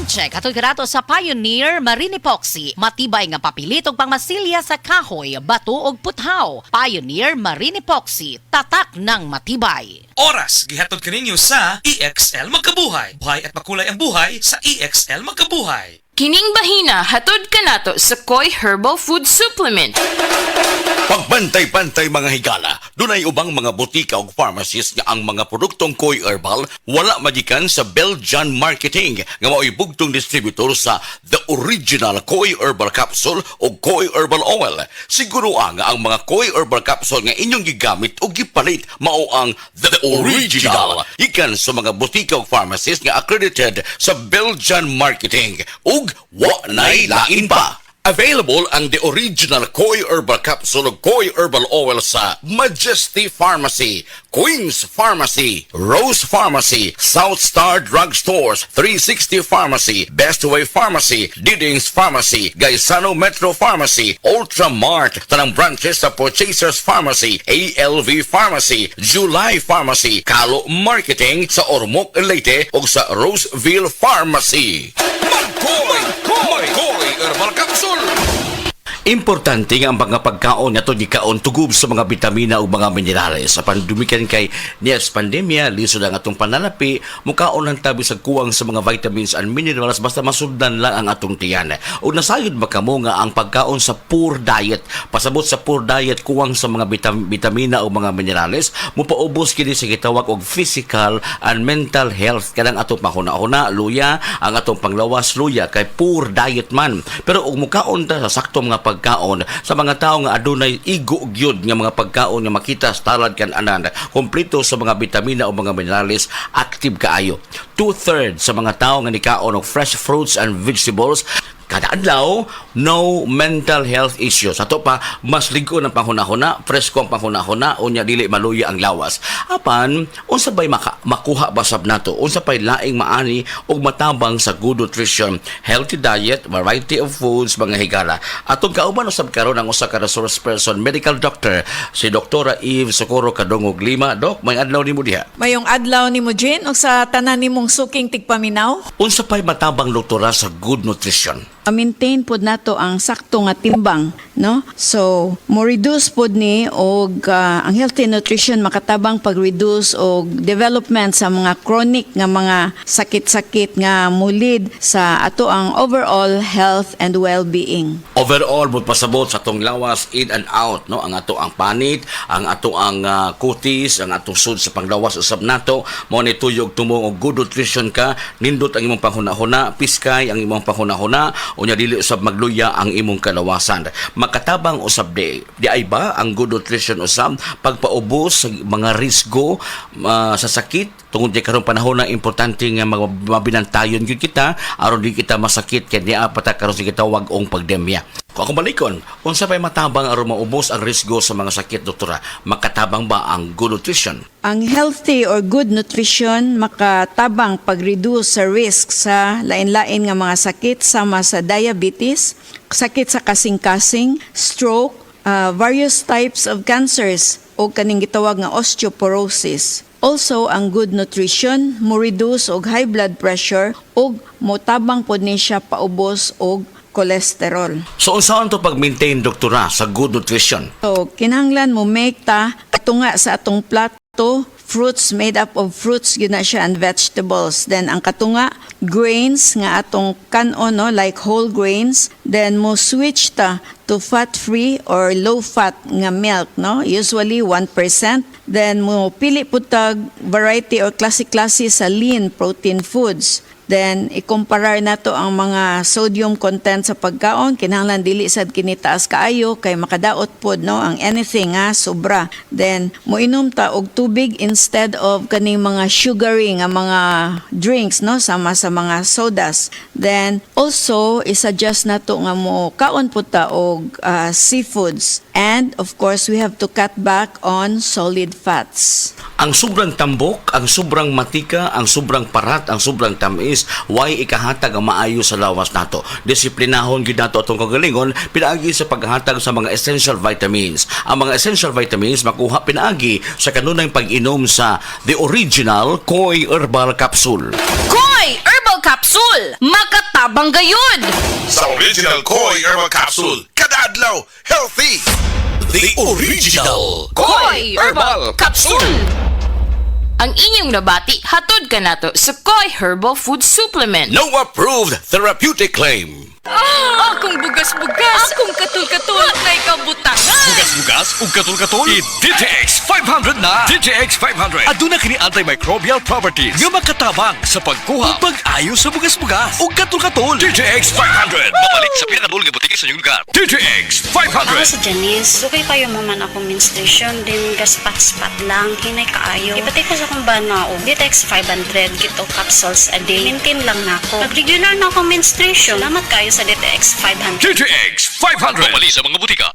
check atong kanato sa Pioneer Marine Epoxy. Matibay nga papilitog pangmasilya sa kahoy, bato ug puthaw. Pioneer Marine Epoxy, tatak ng matibay. Oras gihatod kaninyo sa EXL Magkabuhay. Buhay at makulay ang buhay sa EXL Magkabuhay. Kining bahina hatod kanato sa Koi Herbal Food Supplement. Pagbantay-bantay mga higala, dunay ubang mga butika o pharmacies nga ang mga produktong Koi Herbal wala magikan sa Belgian Marketing nga mao'y bugtong distributor sa The Original Koi Herbal Capsule o Koi Herbal Oil. Siguro nga ang mga Koi Herbal Capsule nga inyong gigamit o gipalit mao ang The Original. Ikan sa mga butika o pharmacies nga accredited sa Belgian Marketing ug wa nay lain pa. Available ang The Original Koi Herbal Capsule o Koi Herbal Oil sa Majesty Pharmacy, Queen's Pharmacy, Rose Pharmacy, South Star Drug Stores, 360 Pharmacy, Best Way Pharmacy, Didings Pharmacy, Gaisano Metro Pharmacy, Ultramart, tanang branches sa Purchasers Pharmacy, ALV Pharmacy, July Pharmacy, Kalo Marketing sa Ormoc Leyte o sa Roseville Pharmacy. Mag-Koi Herbal Capsule! Importante nga ang mga pagkaon nga to gikaon tugub sa mga bitamina o mga minerales. Sa pandumikan kay niyas pandemya, lisod ang atong pananapi, mukaon ang tabi sa kuwang sa mga vitamins and minerals basta masuddan lang ang atong tiyan. O nasayod ba kamo nga ang pagkaon sa poor diet, pasabot sa poor diet kuwang sa mga bitamina o mga minerales, mupaubos kini sa gitawag og physical and mental health. Kanang atong panghuna-huna, luya, ang atong panglawas, luya, kay poor diet man. Pero og mukaon ta sa sakto mga pagkaon sa mga tao nga adunay igo gyud nga mga pagkaon nga makita sa talad kan anan kompleto sa mga bitamina o mga minerales, active kaayo. 2/3 sa mga tao nga nikaon og fresh fruits and vegetables kada adlaw, no mental health issues. Ato pa, mas ligo ng panghuna-huna, presko ang panghuna-huna, unya dili maluya ang lawas. Apan, unsa bay makuha basab nato? Unsa pay laing maani og matabang sa good nutrition, healthy diet, variety of foods, mga higala. Atong kauban usab karon ang usa ka resource person, medical doctor, si Dr. Eve Socorro Kadongog Lima. Dok, may adlaw nimo diha. Mayong adlaw ni mo, Jane, o sa tanan nimong suking tigpaminaw? Unsa pay matabang doktora sa good nutrition? Maintain pod nato ang sakto nga timbang, no? So, mo reduce pod ni og ang healthy nutrition makatabang pag-reduce og development sa mga chronic nga mga sakit-sakit nga mulid sa ato ang overall health and well-being. Overall, pasabot sa atong lawas in and out, no? Ang ato ang panit, ang ato ang kutis, ang atong sud sa panglawas usab nato, mo ni tuyog tumong og good nutrition ka, nindot ang imong panghuna-huna, piskay ang imong panghuna-huna, unya dili usab magluya ang imong kalawasan. Makatabang usab di ay ba ang good nutrition usab pagpaubos sa mga risgo sa sakit tungod kay karong panahon na importante nga mabinantayon gyud kita aron di kita masakit kay niya pata karon sa gitawag og pandemya. Kung ako balikon, unsa pay matabang aron maubos ang risgo sa mga sakit, doktora? Makatabang ba ang good nutrition? Ang healthy or good nutrition makatabang pag-reduce sa risk sa lain-lain nga mga sakit sama sa diabetes, sakit sa kasing-kasing, stroke, various types of cancers o kaning gitawag nga osteoporosis. Also, ang good nutrition mo reduce og high blood pressure ug motabang pod ni siya paubos og cholesterol. So, unsaon to pag-maintain, doktora, sa good nutrition? So, kinahanglan mo make ta katunga sa atong plato, fruits made up of fruits yun na siya and vegetables. Then ang katunga grains nga atong kanon, no, like whole grains. Then mo switch ta to fat-free or low-fat nga milk, no? Usually 1%. Then mo pili pud tag variety or klase-klase sa lean protein foods. Then, ikumparar nato ang mga sodium content sa pagkaon. Kinahanglan dili sad kini taas kaayo kay makadaot pod, no, ang anything nga sobra. Then, moinom ta og tubig instead of kaning mga sugary nga mga drinks, no, sama sa mga sodas. Then, also i-suggest nato nga mo kaon pod ta og seafoods. And of course, we have to cut back on solid fats. Ang sobrang tambok, ang sobrang matika, ang sobrang parat, ang sobrang tamis, why ikahatag ang maayo sa lawas nato. Disiplinahon gyud nato atong kagalingon pinaagi sa paghatag sa mga essential vitamins. Ang mga essential vitamins makuha pinaagi sa kanunay pag-inom sa The Original Koi Herbal Capsule. Koi Herbal Capsule Capsule! Makatabang gayud! Sa original Koi Herbal Capsule, kada adlaw, healthy! The original Koi Herbal Capsule! Ang inyong nabati, hatod ka nato sa Koi Herbal Food Supplement. no approved therapeutic claim. Akong bugas-bugas! Akong katul-katul! Na ikabutangan! Bugas-bugas ug katul-katul i-DTX 500 na. DTX 500 aduna kini antimicrobial properties nga makatabang sa pagkuha ug pag-ayo sa bugas-bugas ug katul-katul. DTX 500 mabalik sa pinakadul nga butiki sa inyong lugar. DTX Ako 500. si Janice. Sukay kayo maman akong menstruation, din gaspat-spat lang, hinay kaayo. Ipatay ko sa akong banao. Ditex 500, gito capsules a day. Maintain lang na ako. Pag regular na akong menstruation, salamat kayo sa Ditex 500. DTX 500 mabalik sa mga butika.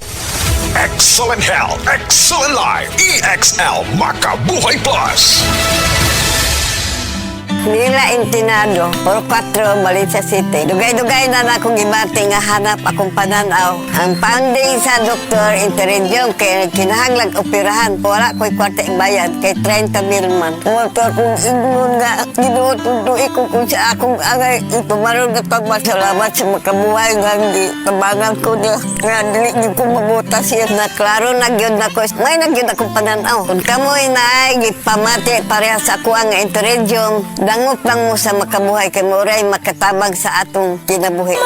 Excellent health, excellent life. EXL Makabuhay Plus. Nila Intinado, por 4, Valencia City. Dugay-dugay na akong gibati nga hanap akong pananaw. Ang finding sa doktor, interedium, kay kinahanglag operahan. Wala ko'y kwarta bayad, kay 30,000 man. Motor kong ignon nga, ginuot-untuin ko kung sa akong agay. Itumaroon nga pagmasalamat sa makabuhay nga di tabangan ko niya. Nga dili niyo ko mabutas siya na klaro nagyod na ko. May nagyod akong pananaw. Kung kamoy na ay gipamati pareha sa ako ang interedium, dangot lang mo sa makabuhay kay Moray makatabang sa atong kinabuhi.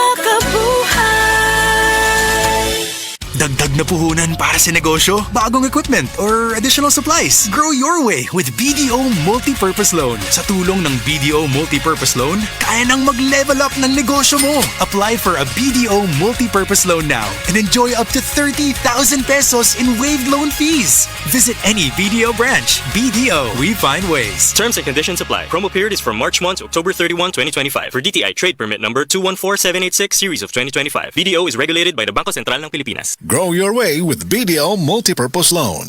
Dagdag na puhunan para sa negosyo, bagong equipment, or additional supplies. Grow your way with BDO Multipurpose Loan. Sa tulong ng BDO Multipurpose Loan, kaya nang mag-level up ng negosyo mo. Apply for a BDO Multipurpose Loan now and enjoy up to 30,000 pesos in waived loan fees. Visit any BDO branch. BDO, we find ways. Terms and conditions apply. Promo period is from March 1 to October 31, 2025 for DTI Trade Permit number 214786 series of 2025. BDO is regulated by the Bangko Sentral ng Pilipinas. Grow your way with BDO Multipurpose Loan.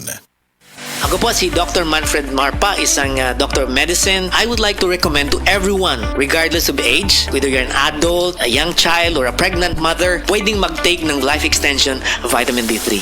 Ako po si Dr. Manfred Marpa, isang doctor of medicine. I would like to recommend to everyone, regardless of age, whether you're an adult, a young child, or a pregnant mother, pwedeng mag-take ng life extension vitamin D3.